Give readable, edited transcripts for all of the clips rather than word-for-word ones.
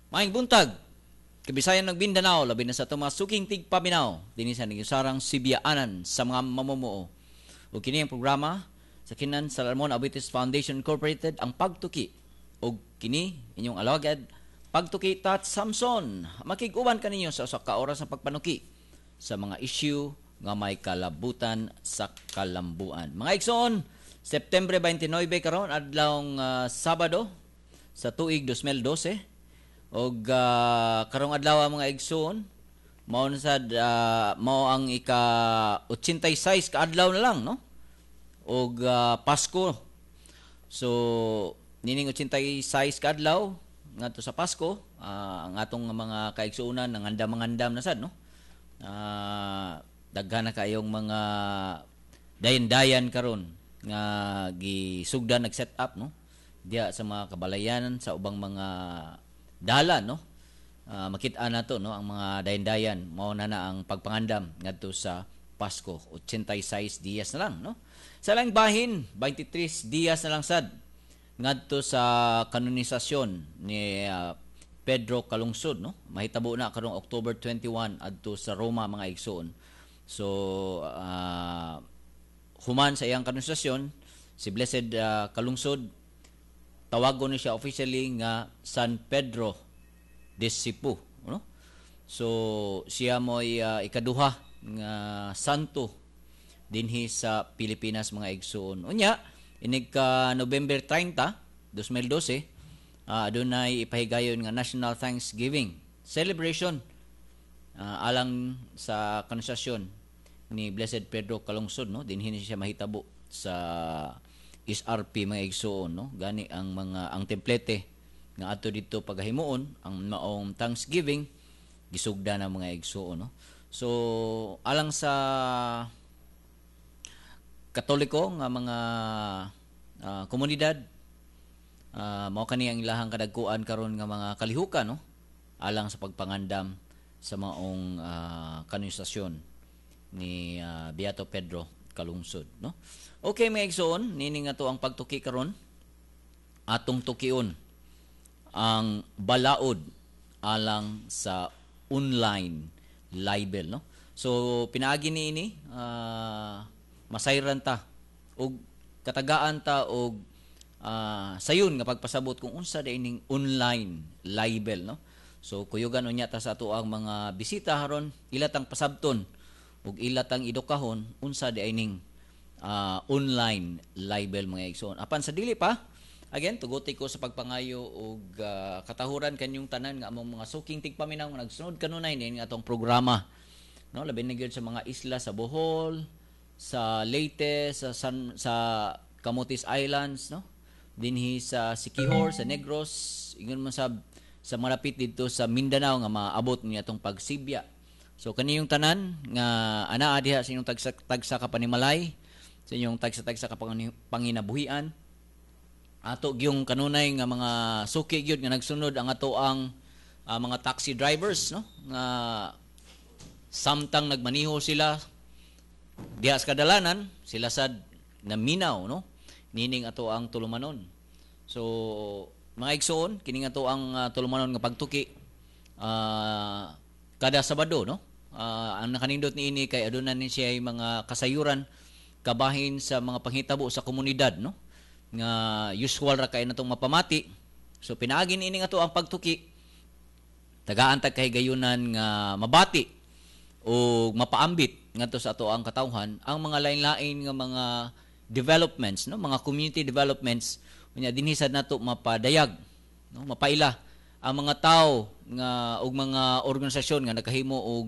Maayong buntag, kabisayan ng Mindanao, labi na sa ito mga suking tigpaminaw, dinhi sa sarang sibiyaanan sa mga mamumuo. O kini ang programa sa kinan sa Ramon Abitis Foundation Incorporated, ang pagtuki. O kini, inyong alawagad, pagtuki tat Samson. Makiguban kaninyo sa usa ka oras ng pagpanuki sa mga issue nga may kalabutan sa kalambuan. Mga igsoon, September 29 karon adlawng Sabado sa tuig 2012. Og karong adlaw mga igsoon, mao mao ang ika 86 ka adlaw na lang, no? Og Pasko. So nining 86 ka adlaw ngadto sa Pasko, ang atong mga kaigsuonan nangandam-ngandam na sad, no? Daghan na kayong mga dayan-dayan karon nga gisugdan nag-set up, no? Diya sa mga kabalayan sa ubang mga dalan, no? Makita na to, no, ang mga dayan-dayan mao na ang pagpangandam ngadto sa Pasko. 86 dias na lang, no? Sa lang bahin 23 dias na lang sad ngadto sa kanonisasyon ni Pedro Calungsod, no? Mahitabo na karong October 21 adto sa Roma, mga igsoon. So human sa iyang kanonisasyon si Blessed Calungsod, tawagon ni siya officially nga San Pedro de Cebu, no? So siya mo'y ikaduha nga santo dinhi sa Pilipinas, mga igsoon. Unya inig ka November 30, 2012, adunay ipahigayon nga National Thanksgiving celebration alang sa kanonisasyon ni Blessed Pedro Calungsod, no? Dinhi siya mahitabo sa SRP, mga igsoon, no? Gani ang templete nga ato dito pagahimuon ang maong Thanksgiving gisugda na, mga igsoon, no? So alang sa Katoliko nga mga komunidad, mao kani ang ilahang kadagkuan karon nga mga kalihukan, no? Alang sa pagpangandam sa maong kanonisasyon ni Beato Pedro Calungsod, no? Okay, mga igsoon, nini nga to ang pagtuki karon. Atong tukion ang balaod alang sa online libel, no? So pinaagi niini masayran ta og katagaan ta og sayon nga pagpasabot kung unsa diining online libel, no? So kuyugan unya ta sa ato ang mga bisita haron, ilatang pasabton ug ilatang edukahon unsa diining online libel, mga igsoon. Apan sa dili pa, again, tuguti ko sa pagpangayo og katahuran kanyong tanan nga among mga suking tigpaminaw nga nagsunod kanunay ni nga atong programa, no? Labi na gyud sa mga isla sa Bohol, sa Leyte, sa Camotes Islands, no? Dinhi sa Siquijor, sa Negros, ingon man sa malapit dito sa Mindanao nga maabot niya atong pagsibya. So kaniyong tanan nga anaa diha sa inyong tagsa ka panimalay, sa inyong tagsa ka panginabuhian, ato gyung kanunay nga mga suki gyud nga nagsunod ang ato ang mga taxi drivers, no? Nga samtang nagmaniho sila diha sa kadalanan, sila sad naminaw, no? Nining ato ang tulumanon. So mga igsoon, kini nga to ang tulumanon nga pagtuki kada Sabado, no? Ang nakanindot niini kay aduna ni siya mga kasayuran kabahin sa mga panghitabo sa komunidad, no? Nga usual ra kay natong mapamati. So pinaagi niini nga to ang pagtuki, tagaan tag kahigayunan nga mabati o mapaambit ngadto sa ato ang katawhan ang mga lain-lain nga mga developments, no? Mga community developments unya dinhi sad nato mapadayag, no? Mapaila ang mga tao nga og mga organisasyon nga nagahimo og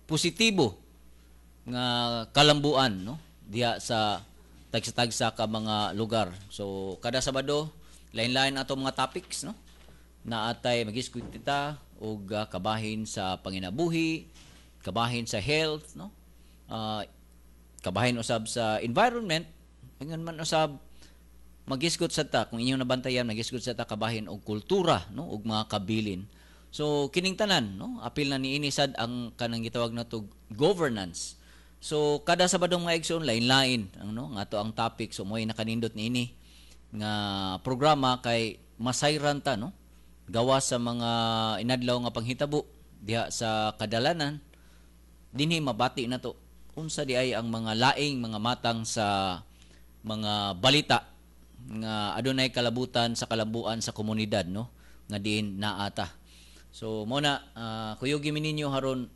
positibo nga kalambuan, no? Diha sa tagsa-tagsa ka mga lugar. So kada Sabado lain-lain ato mga topics, no? Na atay mag-iskwit kita og kabahin sa panginabuhi, kabahin sa health, no? Kabahin usab sa environment, ingon man usab mag-iskwit sa ta kung inyong nabantayan, mag-iskwit sa ta kabahin og kultura, no? Og mga kabilin. So kining tanan, no? Apil na niini sad ang kanang gitawag nato governance. So kada Sabado, mga igsoon, lain-lain ang, no, nga to ang topic. So mo'y nakanindot niini nga programa kay masayran ta, no? Gawa sa mga inadlaw nga panghitabo diha sa kadalanan, dinhi mabati na to. Unsa di ay ang mga laing mga matang sa mga balita nga adunay kalabutan sa kalambuan sa komunidad, no? Nga diin naata. So mo na kuyugi mi ninyo haron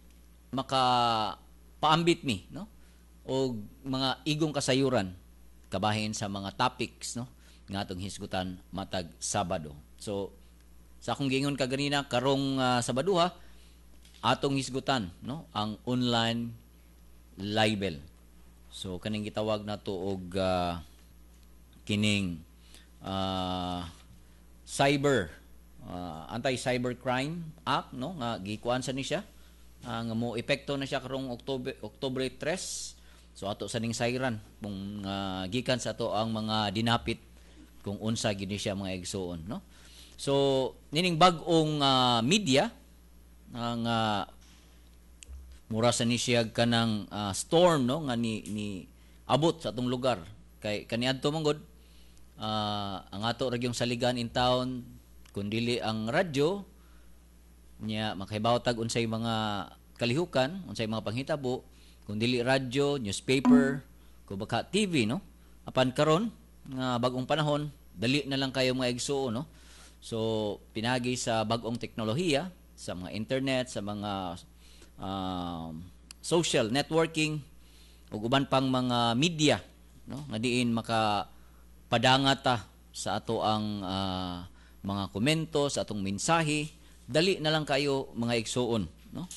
maka paambit mi, no? O mga igong kasayuran kabahin sa mga topics, no? Nga atong hisgutan matag Sabado. So sa akong giingon kaganina karong Sabado ha, atong hisgutan, no? Ang online libel. So kaning gitawag nato og kining cyber Anti-Cybercrime Act, no, nga gikuan sa ni siya nga mo epekto na siya karong Oktubre 3. So ato sa ning sayran kung gikan sa ato ang mga dinapit kung unsa gid siya mga igsuon, no. So nining bag-ong media ang mura sa ni siya kanang storm, no, nga ni abot sa atong lugar kay kaniadto manggod ang ato ragyong saligan in town kun dili ang radyo nya makahibawtag unsay mga kalihukan, unsay mga panghitabo, kun dili radyo, newspaper, kung baka TV, no. Apan karon nga bag-ong panahon, dali na lang kayo mga igsuon, no. So pinagi sa bag-ong teknolohiya, sa mga internet, sa mga social networking ug uban pang mga media, no, nga diin makapadangata sa ato ang mga komento sa atong mensahe, dali na lang kayo mga igsuon, no.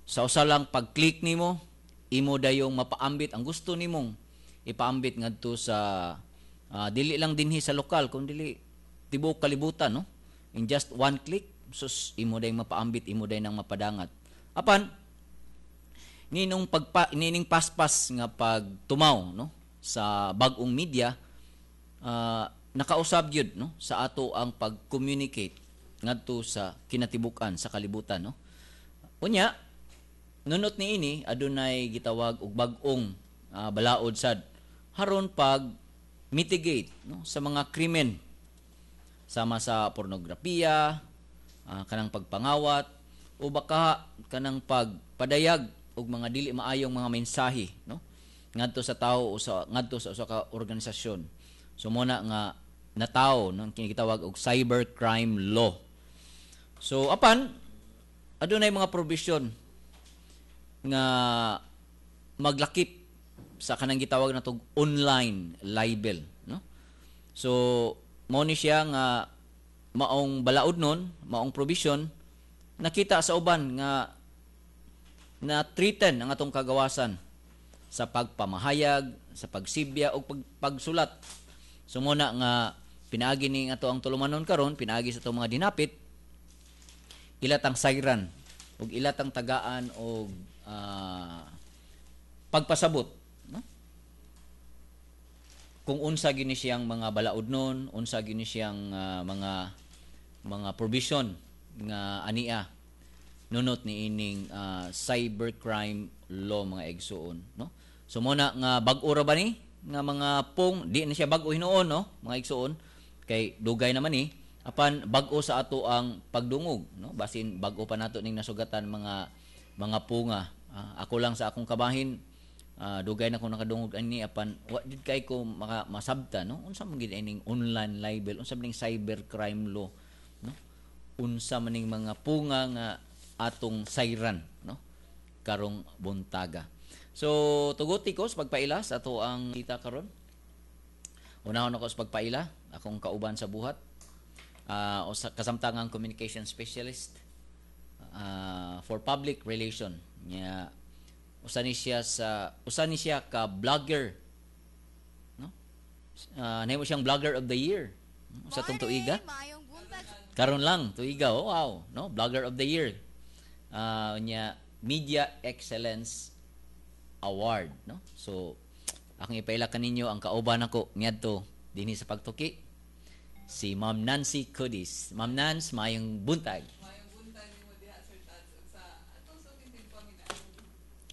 Sa usa lang pag-click nimo, imo dayong mapaambit ang gusto nimong ipaambit ngadto sa dili lang dinhi sa lokal kun dili tibuok kalibutan, no. In just one click, sus imo dayong mapaambit, imo day nang mapadangat. Apan nining paspas nga pagtumaw, no, sa bag-ong media, nakausab gyud, no, sa ato ang pag-communicate ngadto sa kinatibuk-an sa kalibutan, no. Unya nunot niini adunay gitawag og bag-ong balaod sad haron pag mitigate, no, sa mga krimen sama sa pornografiya, kanang pagpangawat o baka kanang pagpadayag og mga dili maayong mga mensahe, no, ngadto sa tawo o ngadto sa usa ka organisasyon. So muna nga natawo nang kinitawag og cybercrime law. So apan adunay mga provision nga maglakip sa kanang gitawag natong online libel, no. So mao ni siya nga maong balaod nun, maong provision nakita sa uban nga na threaten ang atong kagawasan sa pagpamahayag, sa pagsibya o pagsulat. So muna nga pinaagi ni ato ang tulumanon karon, pinaagi sa atong mga dinapit, ilatang sayran ug ilatang tagaan og pagpasabot, no? Kung unsa gini siyang mga balaod nun, unsa gini siyang mga provision nga ania nunot ni ining cybercrime law mga igsuon, no. So muna nga bag-o ra ba ni nga mga pong di na siya bag-o hinuon, no, mga igsuon kay dugay naman ni apan bag-o sa ato ang pagdungog, no, basin bag-o pa nato ning nasugatan mga punga. Ako lang sa akong kabahin dugay na ko nakadungog ani apan wa did kay ko masabta, no, unsa man gid ining online libel, unsa man ning cybercrime law, no, unsa man ning mga punga nga atong sayran, no, karong buntaga. So tuguti ko sa pagpaila sa ato ang kita karon. Unahon ako sa pagpaila akong kauban sa buhat o sa kasamtangang communication specialist for public relation nya usa ni siya ka blogger, no, nahimo siyang blogger of the year, no? Sa tong tuiga karon lang tuiga, oh, wow, no, blogger of the year nya Media Excellence Award, no. So akong ipaila kaninyo ang kauban nako ngadto dinhi sa pagtuki, si Ma'am Nancy Cudis. Ma'am Nance, mayong buntag. Mayong buntag mo diha Sir Tads sa atong sulitin pamilya.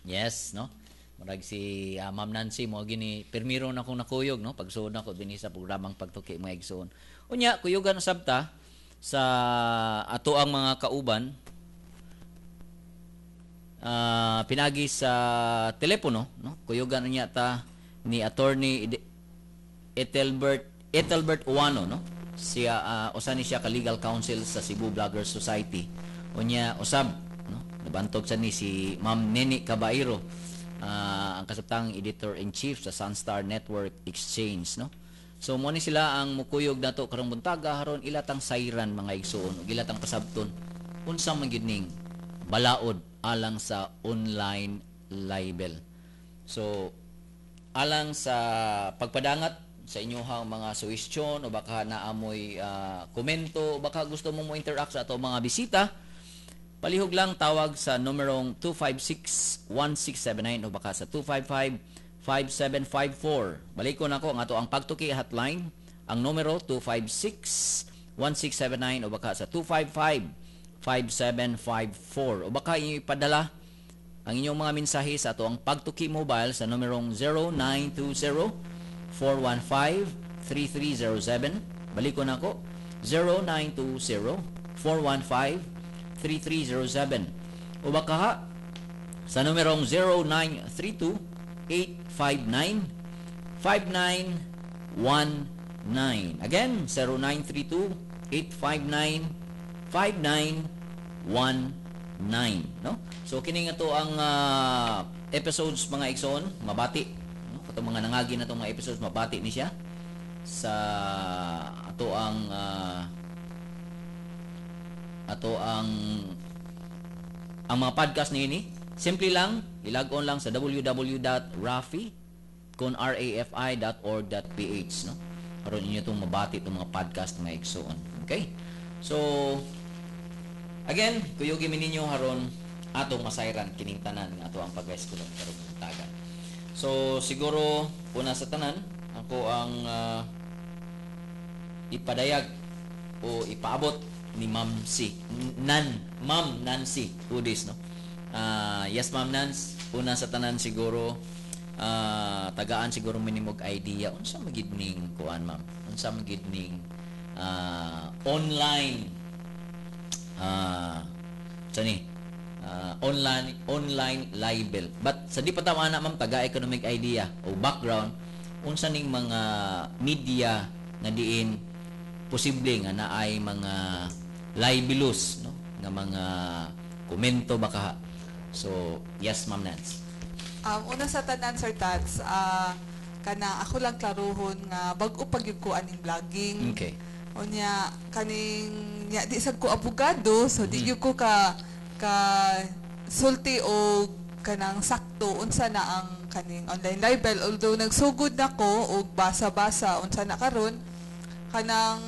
Yes, no. Murag si Ma'am Nancy mo gini permiro na akong nakuyog no pagsuod nako dinhi sa programang pagtuki mga igsoon. Unya kuyugan sabta sa ato ang mga kauban pinagi sa telepono no kuyugan unya ta ni attorney Ethelbert Uwano no siya usa ni siya ka legal counsel sa Cebu Bloggers Society. Unya usab no nabantog sa ni si Ma'am Neni Cabairo, ang kasabtang editor-in-chief sa Sunstar Network Exchange no. So mo ni sila ang mukuyog nato karong buntaga haron ilatang sayran mga igsoon ug ilatang pasabton unsa man gyud ning balaod alang sa online libel. So alang sa pagpadangat sa inyong mga suwestyon o baka naamoy komento o baka gusto mo interact sa ato mga bisita, palihog lang tawag sa numerong 256-1679 o baka sa 255-5754. Balik ko na ko ang ato ang pagtuki hotline, ang numero 256-1679 o baka sa 255-5754 o baka inyo ipadala ang inyong mga mensahe sa ato ang pagtuki mobile sa numerong 0920-415-3307. Balik ko na ko 0920-415-3307 o baka ha sa numerong 0932-859-5919. Again, 0932-859-5919 no? So kini nga to ang episodes mga igsoon mabati no? Katong mga nangagi na tong mga episodes mabati ni siya sa ato ang mga podcast niini. Simple lang ilag-on lang sa www.rafi.org.ph no aron inyo tong mabati tong mga podcast mga igsoon. Okay, so again kuyugi mi ninyo haron atong masayran kining tanan nga ato ang pag-eskwela karong buntaga. So siguro una sa tanan ako ang ipadayag o ipaabot ni Ma'am Nancy Udis no. Yes Ma'am Nance, una sa tanan siguro tagaan siguro minimog idea unsa magid ning kuan ma'am, unsa magid ning online online libel. But sa di pa tama na ma'am taga economic idea o background unsa ning mga media nga diin posible nga naay mga libelous no nga mga komento baka. So yes Ma'am Nance. Una sa tanan Sir Tats, kana ako lang klaruhon nga bag-o pagyud ko aning vlogging. Okay. Unya kaning di sad ko abogado so di gyud ko ka sulti o kanang sakto unsa na ang kaning online libel, although nagsugod nako og basa-basa unsa na karon kanang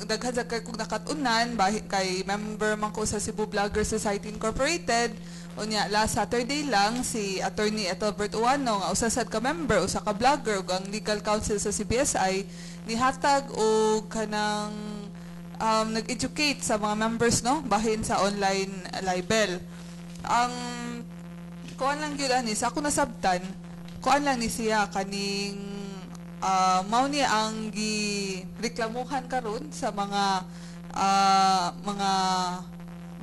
daghan sa kay kung nakatunan kay member man ko sa Cebu Bloggers Society Incorporated. Unya last Saturday lang si Attorney Ethelbert Uwano nga usa sad ka member usa ka vlogger ug ang legal counsel sa CBSI nihatag og kanang nag-educate sa mga members no bahin sa online libel. Ang kuan lang gyud ani sa ako nasabtan kuan lang ni siya kaning mao ni ang gireklamuhan karon sa mga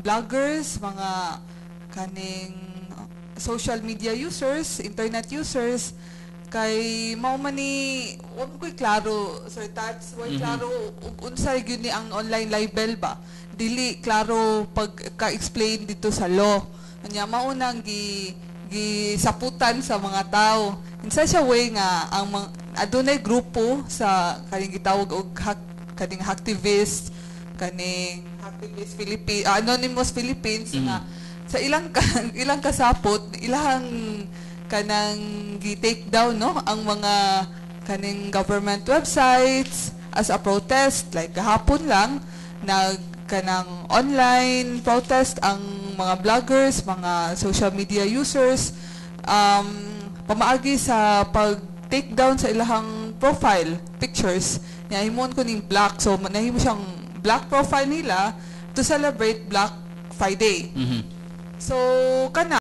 vloggers, mga kaning social media users, internet users kay mao man ni wag ko'y klaro Sir Tats, wag klaro unsa gyud ni ang online libel ba, dili klaro pagka-explain dito sa law. Anya mao nang gisaputan sa mga tao. Insa siya way nga ang adunay grupo sa kaning gitawag og kaning hacktivist Philippines, Anonymous Philippines nga sa ilang kasapot ilang kanang gi-take down no ang mga kaning government websites as a protest. Like kahapon lang kanang online protest ang mga vloggers, mga social media users pamaagi sa pag-take down sa ilahang profile pictures. Himon ko ning black. So nahimo siyang black profile nila to celebrate Black Friday. So kana